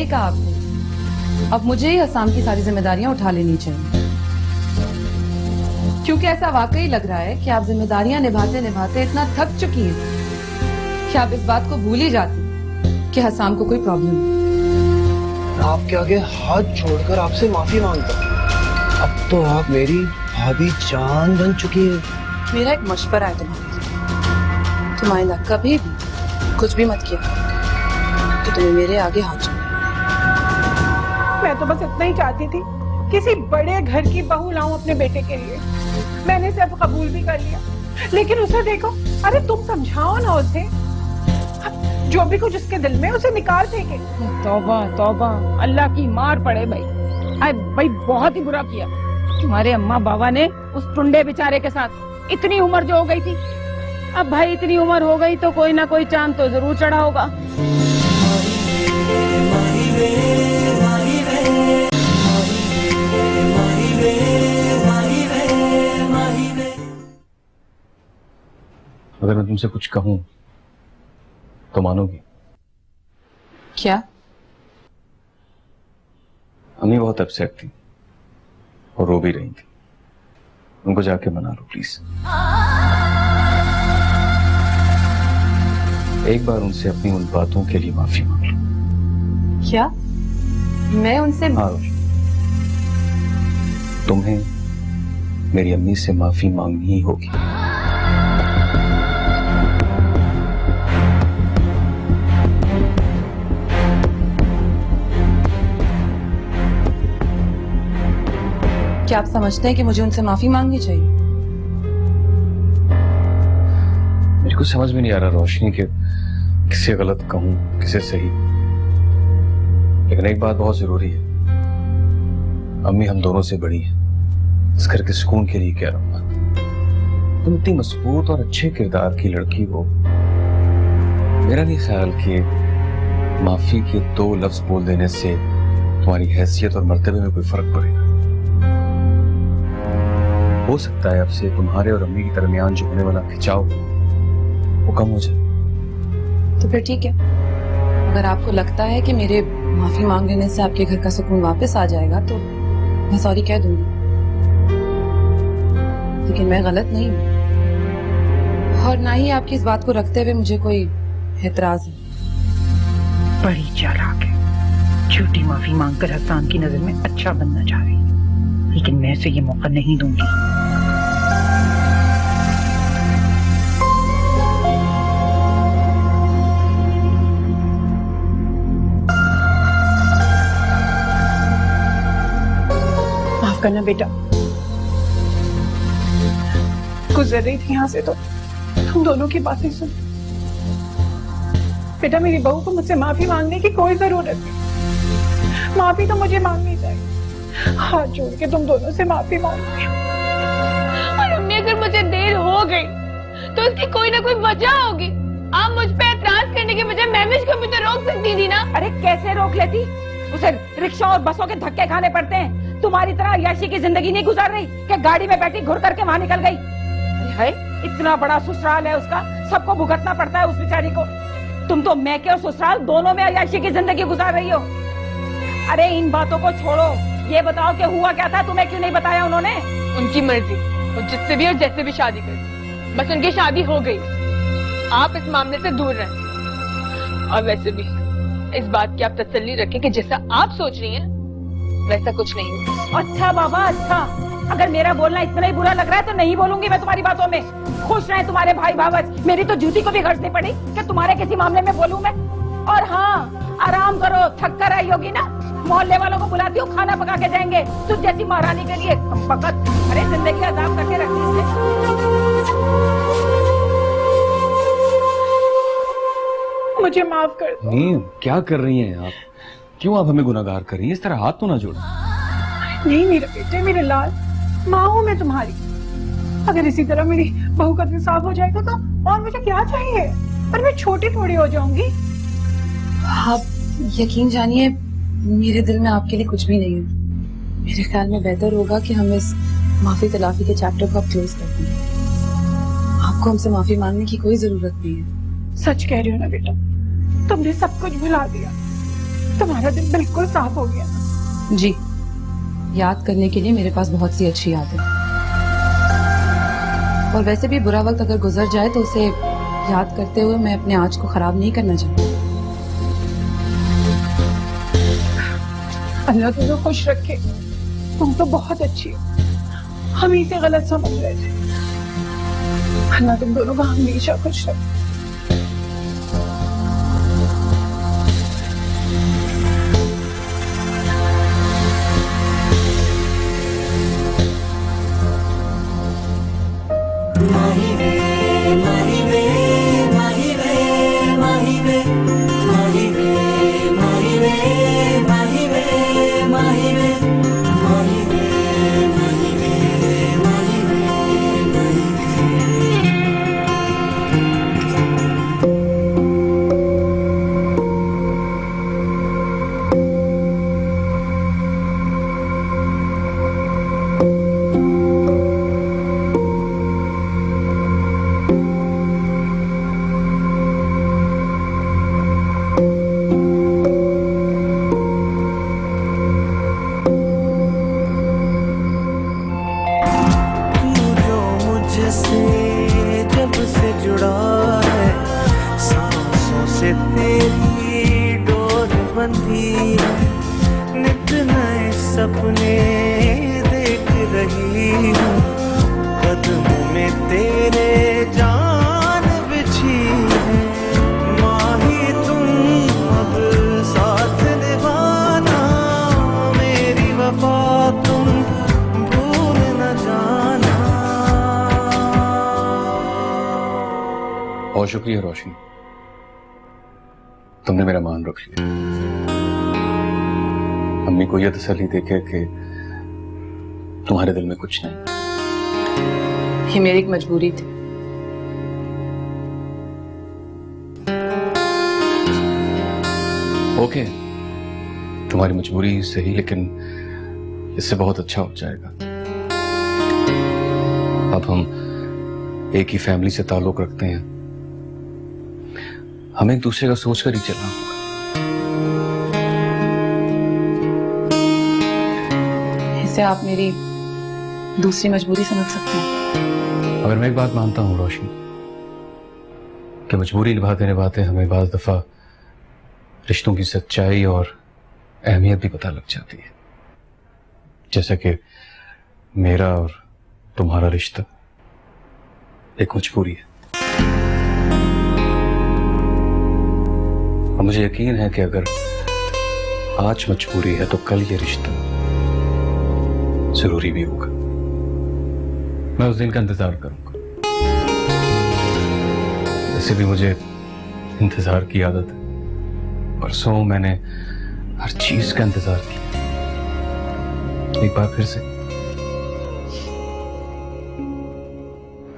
सही कहा आपने, अब मुझे ही हसाम की सारी जिम्मेदारियां उठा लेनी चाहिए, क्योंकि ऐसा वाकई लग रहा है कि आप जिम्मेदारियां निभाते निभाते इतना थक चुकी हैं कि आप इस बात को भूल ही जाती हैं कि हसाम को कोई प्रॉब्लम है। आपके आगे हाथ जोड़कर आपसे माफी मांगता हूं। अब तो आप मेरी भाभी जान बन चुकी है। मेरा एक मशवरा है तुम्हारे लिए, तुम आइंदा कभी भी कुछ भी मत किया तो तुम्हें मेरे आगे हाथ जोड़ना। मैं तो बस इतना ही चाहती थी, किसी बड़े घर की बहू लाऊं अपने बेटे के लिए। मैंने सब कबूल भी कर लिया, लेकिन उसे देखो, अरे तुम समझाओ ना उसे, जो भी कुछ उसके दिल में उसे निकाल फेंके। तौबा तौबा, अल्लाह की मार पड़े भाई। अरे भाई बहुत ही बुरा किया तुम्हारे अम्मा बाबा ने उस टुंडे बेचारे के साथ। इतनी उम्र जो हो गई थी, अब भाई इतनी उम्र हो गई तो कोई ना कोई चांद तो जरूर चढ़ा होगा। अगर मैं तुमसे कुछ कहूं तो मानोगी? क्या? अम्मी बहुत अपसेट थी और रो भी रही थी, उनको जाके मना लो प्लीज। एक बार उनसे अपनी उन बातों के लिए माफी मांग लो। क्या? मैं उनसे? हाँ रोशनी, तुम्हें मेरी अम्मी से माफी मांगनी ही होगी। क्या आप समझते हैं कि मुझे उनसे माफी मांगनी चाहिए? मेरे को समझ में नहीं आ रहा रोशनी कि किसे गलत कहूं किसे सही, लेकिन एक बात बहुत जरूरी है, अम्मी हम दोनों से बड़ी है। इस घर के सुकून के लिए कह रहा हूं, तुम इतनी मजबूत और अच्छे किरदार की लड़की हो, मेरा नहीं ख्याल कि माफी के 2 लफ्ज बोल देने से तुम्हारी हैसियत और मर्तबे में कोई फर्क पड़ेगा। हो सकता है अब से तुम्हारे और अम्मी के दरमियान जो होने वाला खिंचाव वो कम हो जाए। तो फिर ठीक है, अगर आपको लगता है कि मेरे माफी मांग लेने से आपके घर का सुकून वापस आ जाएगा तो मैं सॉरी कह दूंगी, लेकिन मैं गलत नहीं हूँ और ना ही आपकी इस बात को रखते हुए मुझे कोई एतराज है। बड़ी चालाक है, झूठी माफी मांगकर हसान की नजर में अच्छा बनना चाह रही है, लेकिन मैं उसे ये मौका नहीं दूंगी। माफ करना बेटा, गुजर रही थी यहाँ से तो तुम दोनों की बातें सुन। बेटा, मेरी बहू को मुझसे माफी मांगने की कोई जरूरत नहीं, माफी तो मुझे मांगनी चाहिए। हाथ जोड़ के तुम दोनों से माफी मांगती हूँ। और अम्मी, अगर मुझे देर हो गई तो उसकी कोई ना कोई वजह होगी। आप मुझ पे एतराज करने के बजाय मैमिश को भी तो रोक सकती थी ना। अरे कैसे रोक लेती, उसे रिक्शा और बसों के धक्के खाने पड़ते हैं। तुम्हारी तरह अय्याशी की जिंदगी नहीं गुजार रही कि गाड़ी में बैठी घुर करके वहाँ निकल गई है। इतना बड़ा ससुराल है उसका, सबको भुगतना पड़ता है उस बेचारी को। तुम तो मैके और ससुराल दोनों में अय्याशी की जिंदगी गुजार रही हो। अरे इन बातों को छोड़ो, ये बताओ कि हुआ क्या था, तुम्हें क्यों नहीं बताया उन्होंने? उनकी मर्जी, वो जिससे भी और जैसे भी शादी करे, बस उनकी शादी हो गई। आप इस मामले से दूर रहें। और वैसे भी इस बात की आप तसल्ली रखें कि जैसा आप सोच रही हैं वैसा कुछ नहीं है। अच्छा बाबा, अच्छा, अगर मेरा बोलना इतना ही बुरा लग रहा है तो नहीं बोलूंगी मैं तुम्हारी बातों में। खुश रहे तुम्हारे भाई भावज, मेरी तो जूती को भी खर्चनी पड़ी कि तुम्हारे किसी मामले में बोलूं मैं। और हाँ, आराम करो, थक कर आई होगी ना, मोहल्ले वालों को बुलाती हूँ, खाना पका के जाएंगे तुझ जैसी महारानी के लिए। फकत अरे जिंदगी आजाद करके रखी इसने। मुझे माफ कर दो। नहीं, क्या कर रही हैं आप? क्यों आप हमें गुनाहगार कर रही हैं? इस तरह हाथ तो ना जोड़ो। नहीं मेरे बेटे, मेरे लाल, माँ हूँ मैं तुम्हारी। अगर इसी तरह मेरी बहू का दिल साफ हो जाएगा तो और मुझे क्या चाहिए? पर मैं छोटी थोड़ी हो जाऊंगी। आप यकीन जानिए, मेरे दिल में आपके लिए कुछ भी नहीं है। मेरे ख्याल में बेहतर होगा कि हम इस माफी तलाफी के चैप्टर को अब क्लोज कर दें। आपको हमसे माफी मांगने की कोई जरूरत नहीं है। सच कह रही हो ना बेटा, तुमने सब कुछ भुला दिया। तुम्हारा दिल बिल्कुल साफ हो गया। जी, याद करने के लिए मेरे पास बहुत सी अच्छी यादें हैं। और वैसे भी बुरा वक्त अगर गुजर जाए तो उसे याद करते हुए मैं अपने आज को खराब नहीं करना चाहती। अल्लाह तुम्हें खुश रखे। तुम तो बहुत अच्छी हो, हम ही से गलत समझ रहे थे। अल्लाह तुम दोनों को हमेशा खुश रखे। सपने देख रही हूँ, कदमों में तेरे जान बिछी है। माही तुम अब साथ निभाना, मेरी वफा तुम भूल न जाना। बहुत शुक्रिया रोशनी, तुमने मेरा मान रख लिया। अम्मी को यह तसल्ली देके कि तुम्हारे दिल में कुछ नहीं। ये मेरी एक मजबूरी थी। ओके, तुम्हारी मजबूरी सही, लेकिन इससे बहुत अच्छा हो जाएगा। अब हम एक ही फैमिली से ताल्लुक रखते हैं, हमें एक दूसरे का सोचकर ही चलना होगा। इससे आप मेरी दूसरी मजबूरी समझ सकते हैं। अगर मैं एक बात मानता हूँ रोशनी, कि मजबूरी निभाते निभाते हमें बाज़ दफा रिश्तों की सच्चाई और अहमियत भी पता लग जाती है। जैसा कि मेरा और तुम्हारा रिश्ता एक मजबूरी है। और मुझे यकीन है कि अगर आज मजबूरी है तो कल ये रिश्ता जरूरी भी होगा। मैं उस दिन का इंतजार करूंगा। वैसे भी मुझे इंतजार की आदत है। परसों मैंने हर चीज का इंतजार किया, एक बार फिर से।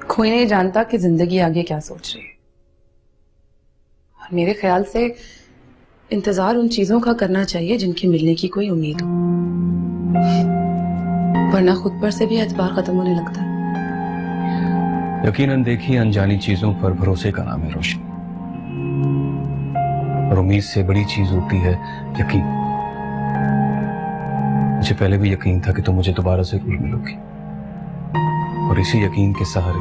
कोई नहीं जानता कि जिंदगी आगे क्या सोच रही है। और मेरे ख्याल से इंतजार उन चीजों का करना चाहिए जिनकी मिलने की कोई उम्मीद हो, वरना खुद पर से भी एतबार खत्म होने लगता है। यकीनन देखी अनजानी चीजों पर भरोसे का नाम है रोशनी। और उम्मीद से बड़ी चीज होती है यकीन। मुझे पहले भी यकीन था कि तुम मुझे दोबारा जरूर मिलोगी, और इसी यकीन के सहारे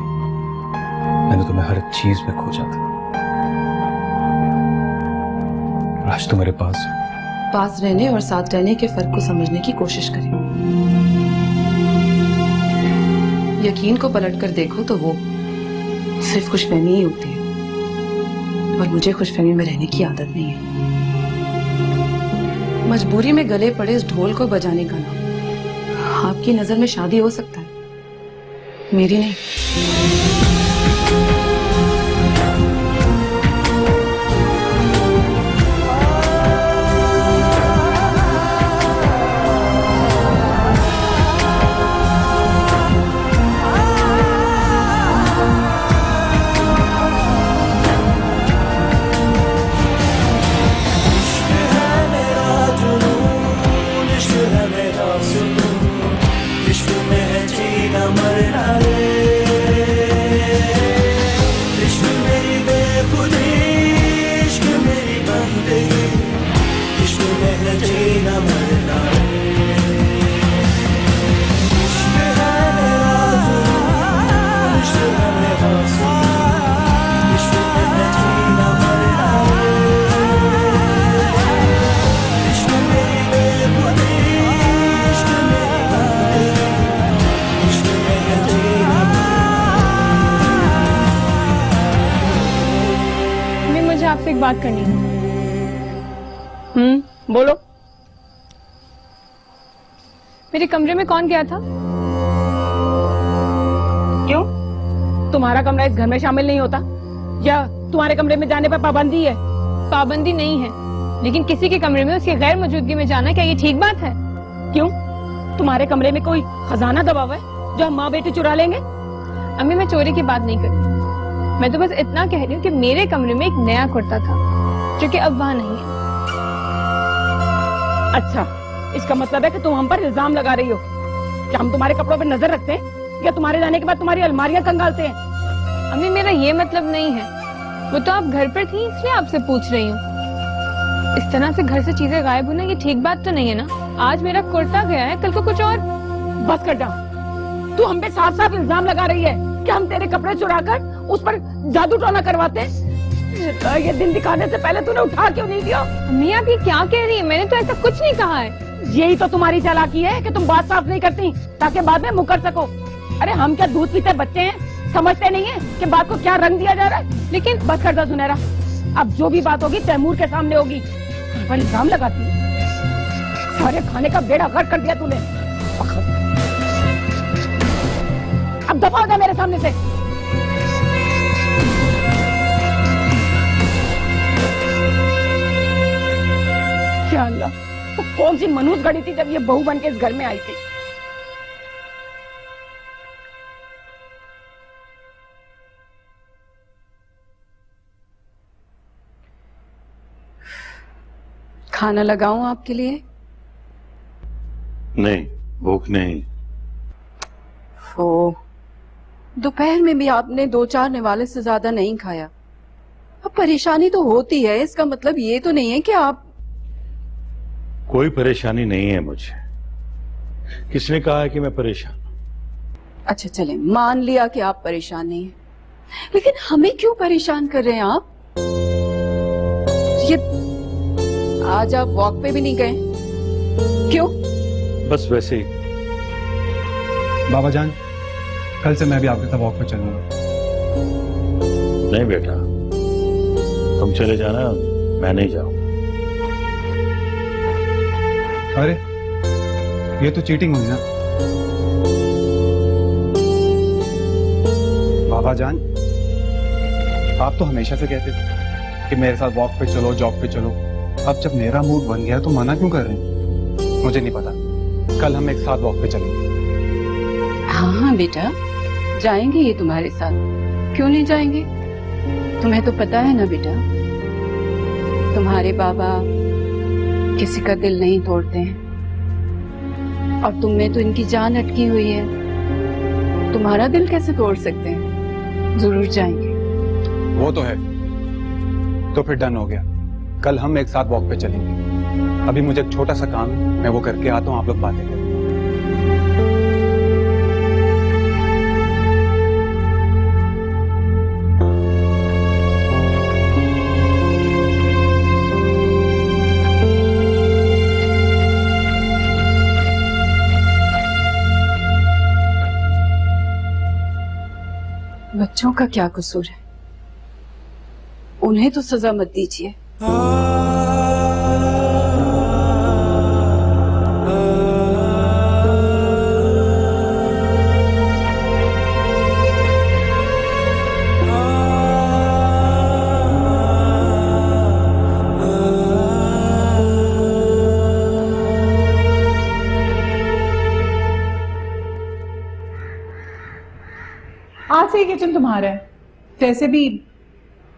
मैंने तुम्हें हर चीज में खोजा था। और आज तो मेरे पास रहने और साथ रहने के फर्क को समझने की कोशिश करें। यकीन को पलट कर देखो तो वो सिर्फ खुशफहमी ही होती है, और मुझे खुशफहमी में रहने की आदत नहीं है। मजबूरी में गले पड़े इस ढोल को बजाने का नाम आपकी नजर में शादी हो सकता है, मेरी नहीं। मुझे आपसे एक बात करनी है। बोलो। मेरे कमरे में कौन गया था? क्यों? तुम्हारा कमरा इस घर में शामिल नहीं होता या तुम्हारे कमरे में जाने पर पाबंदी है? पाबंदी नहीं है, लेकिन किसी के कमरे में उसकी गैर मौजूदगी में जाना, क्या ये ठीक बात है? क्यों? तुम्हारे कमरे में कोई खजाना दबा हुआ है जो हम माँ बेटे चुरा लेंगे? अम्मी, मैं चोरी की बात नहीं कर रही, मैं तो बस इतना कह रही हूँ कि मेरे कमरे में एक नया कुर्ता था जो कि अब वहाँ नहीं है। अच्छा, इसका मतलब है कि तुम हम पर इल्जाम लगा रही हो कि हम तुम्हारे कपड़ों पर नजर रखते हैं या तुम्हारे जाने के बाद तुम्हारी अलमारियां खंगालते हैं? अम्मी, मेरा ये मतलब नहीं है, वो तो आप घर पर थी इसलिए आपसे पूछ रही हूँ। इस तरह से घर से चीजें गायब होना ये ठीक बात तो नहीं है ना। आज मेरा कुर्ता गया है, कल को कुछ और। बस कर जा। तू हम पे साफ साफ इल्जाम लगा रही है कि हम तेरे कपड़े चुराकर उस पर जादू टोना करवाते हैं। ये दिन दिखाने से पहले तूने उठा क्यों नहीं दिया? अम्मी, आप ये क्या कह रही है? मैंने तो ऐसा कुछ नहीं कहा है। यही तो तुम्हारी चालाकी है कि तुम बात साफ नहीं करती ताकि बाद में मुकर सको। अरे हम क्या दूध पीते बच्चे हैं? समझते नहीं है कि बात को क्या रंग दिया जा रहा है? लेकिन बस कर दो सुनहरा, अब जो भी बात होगी तैमूर के सामने होगी। पर इल्जाम लगाती है, सारे खाने का बेड़ा गर्क कर दिया तूने। अब दफा हो जा मेरे सामने से। क्या अल्लाह, तो कौन सी मनहूस घड़ी थी जब ये बहू बन के इस घर में आई थी? खाना लगाऊं आपके लिए? नहीं, भूख नहीं। ओ, दोपहर में भी आपने 2-4 निवाले से ज्यादा नहीं खाया। अब परेशानी तो होती है, इसका मतलब ये तो नहीं है कि आप। कोई परेशानी नहीं है मुझे। किसने कहा है कि मैं परेशान हूं? अच्छा चले, मान लिया कि आप परेशान नहीं हैं, लेकिन हमें क्यों परेशान कर रहे हैं आप? ये आज आप वॉक पे भी नहीं गए, क्यों? बस वैसे ही। बाबा जान, कल से मैं भी आपके साथ वॉक पे चलूंगा। नहीं बेटा, तुम चले जाना, मैं नहीं जाऊंगा। अरे ये तो चीटिंग हुई ना। बाबा जान, आप तो हमेशा से कहते थे कि मेरे साथ वॉक पे चलो, जॉब पे चलो। अब जब मेरा मूड बन गया तो मना क्यों कर रहे हैं? मुझे नहीं पता, कल हम एक साथ वॉक पे चलेंगे। हाँ बेटा, जाएंगे ये तुम्हारे साथ, क्यों नहीं जाएंगे? तुम्हें तो पता है ना बेटा, तुम्हारे बाबा किसी का दिल नहीं तोड़ते हैं, और तुम में तो इनकी जान अटकी हुई है, तुम्हारा दिल कैसे तोड़ सकते हैं? जरूर जाएंगे। वो तो है, तो फिर डन हो गया, कल हम एक साथ वॉक पे चलेंगे। अभी मुझे एक छोटा सा काम है, मैं वो करके आता हूँ, आप लोग बातें करें। बच्चों का क्या कसूर है? उन्हें तो सजा मत दीजिए। आज से ये किचन तुम्हारा है। वैसे भी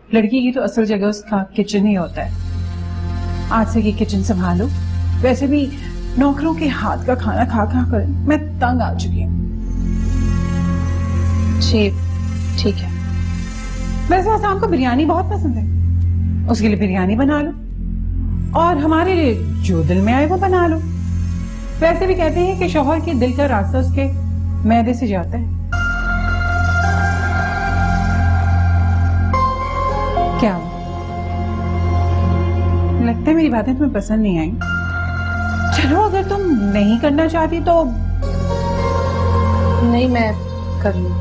लड़की की तो असल जगह उसका किचन ही होता है। आज से ये किचन संभालो। वैसे भी नौकरों के हाथ का खाना खा खा कर मैं तंग आ चुकी हूँ। जी ठीक है। वैसे आसाम को बिरयानी बहुत पसंद है, उसके लिए बिरयानी बना लो, और हमारे लिए जो दिल में आए वो बना लो। वैसे भी कहते हैं कि शौहर के दिल का रास्ता उसके मैदे से जाता है। क्या लगता है मेरी बातें तुम्हें पसंद नहीं आई? चलो, अगर तुम नहीं करना चाहती तो। नहीं, मैं कर लूँ।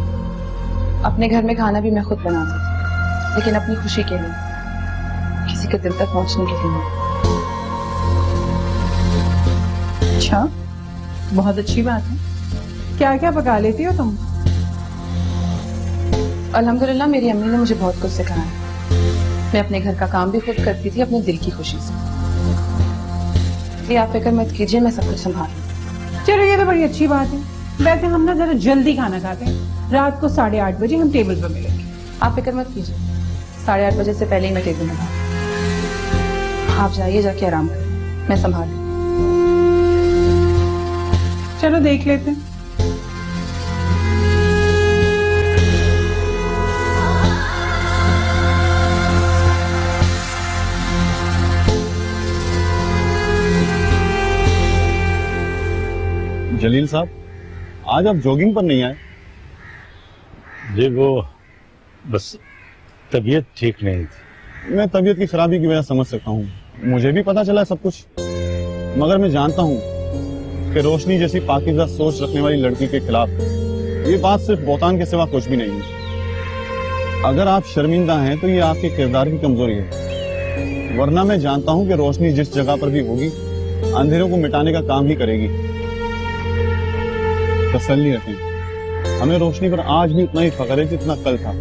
अपने घर में खाना भी मैं खुद बनाती थी, लेकिन अपनी खुशी के लिए। किसी के दिल तक पहुंचने के लिए। अच्छा, बहुत अच्छी बात है। क्या क्या पका लेती हो तुम? अल्हम्दुलिल्लाह मेरी अम्मी ने मुझे बहुत कुछ सिखाया है। मैं अपने घर का काम भी खुद करती थी अपने दिल की खुशी से। ये आप फिक्र मत कीजिए, मैं सब कुछ संभाल लूंगी। चलो ये तो बड़ी अच्छी बात है। वैसे हम ना जरा जल्दी खाना खाते हैं, रात को 8:30 बजे हम टेबल पर मिलेंगे। आप फिक्र मत कीजिए, 8:30 बजे से पहले ही मैं टेबल में हूँ। आप जाइए, जाके आराम करें, मैं संभाल लूंगी। चलो देख लेते हैं। जलील साहब, आज आप जॉगिंग पर नहीं आए? जी वो बस तबीयत ठीक नहीं थी। मैं तबीयत की खराबी की वजह समझ सकता हूँ, मुझे भी पता चला है सब कुछ। मगर मैं जानता हूँ कि रोशनी जैसी पाकीज़ा सोच रखने वाली लड़की के खिलाफ ये बात सिर्फ बौतान के सिवा कुछ भी नहीं है। अगर आप शर्मिंदा हैं तो ये आपके किरदार की कमजोरी है, वरना मैं जानता हूँ कि रोशनी जिस जगह पर भी होगी अंधेरों को मिटाने का काम ही करेगी। तसल्ली रखें, हमें रोशनी पर आज भी उतना ही फख्र है जितना कल था।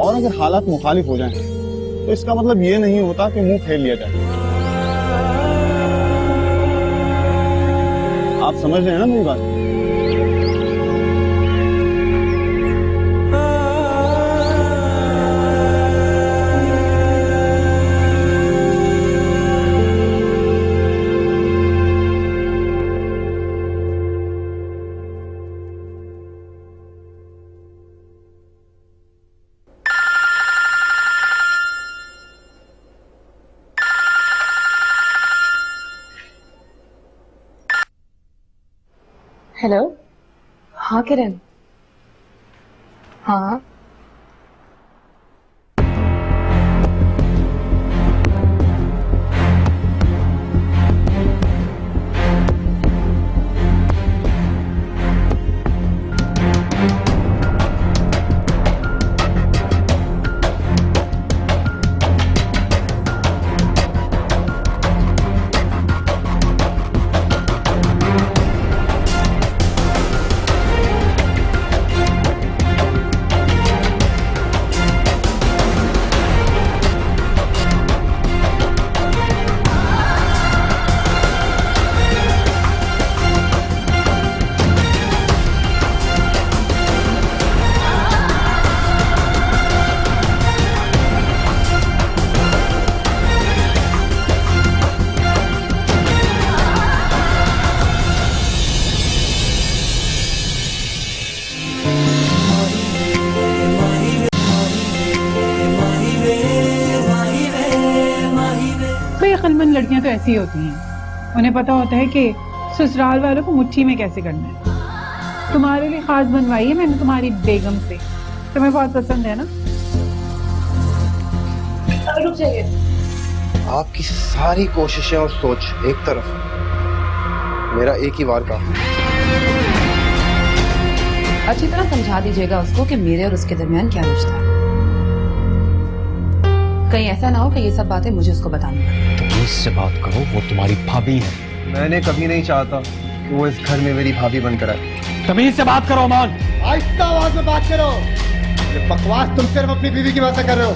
और अगर हालात मुखालिफ हो जाएं, तो इसका मतलब ये नहीं होता कि मुंह फेर लिया जाए। आप समझ रहे हैं ना मेरी बात? हेलो, हाँ किरण। हाँ अक्लमंद लड़कियां तो ऐसी होती हैं, उन्हें पता होता है कि ससुराल वालों को मुट्ठी में कैसे करना है। तुम्हारे लिए खास बनवाई है मैंने तुम्हारी बेगम से, तुम्हें बहुत पसंद है ना? रुक जाइए। आपकी सारी कोशिशें और सोच एक तरफ, मेरा एक ही वार का। अच्छी तरह समझा दीजिएगा उसको कि मेरे और उसके दरमियान क्या रिश्ता है। कहीं ऐसा ना हो कि ये सब बातें मुझे उसको बतानी पड़े। तमीज से बात करो, वो तुम्हारी भाभी है। मैंने कभी नहीं चाहता कि वो इस घर में मेरी भाभी बनकर आए। तमीज से बात करो अमान। आहिस्ता आवाज में बात करो। ये बकवास तुम सिर्फ अपनी बीवी की वजह से कर रहे हो।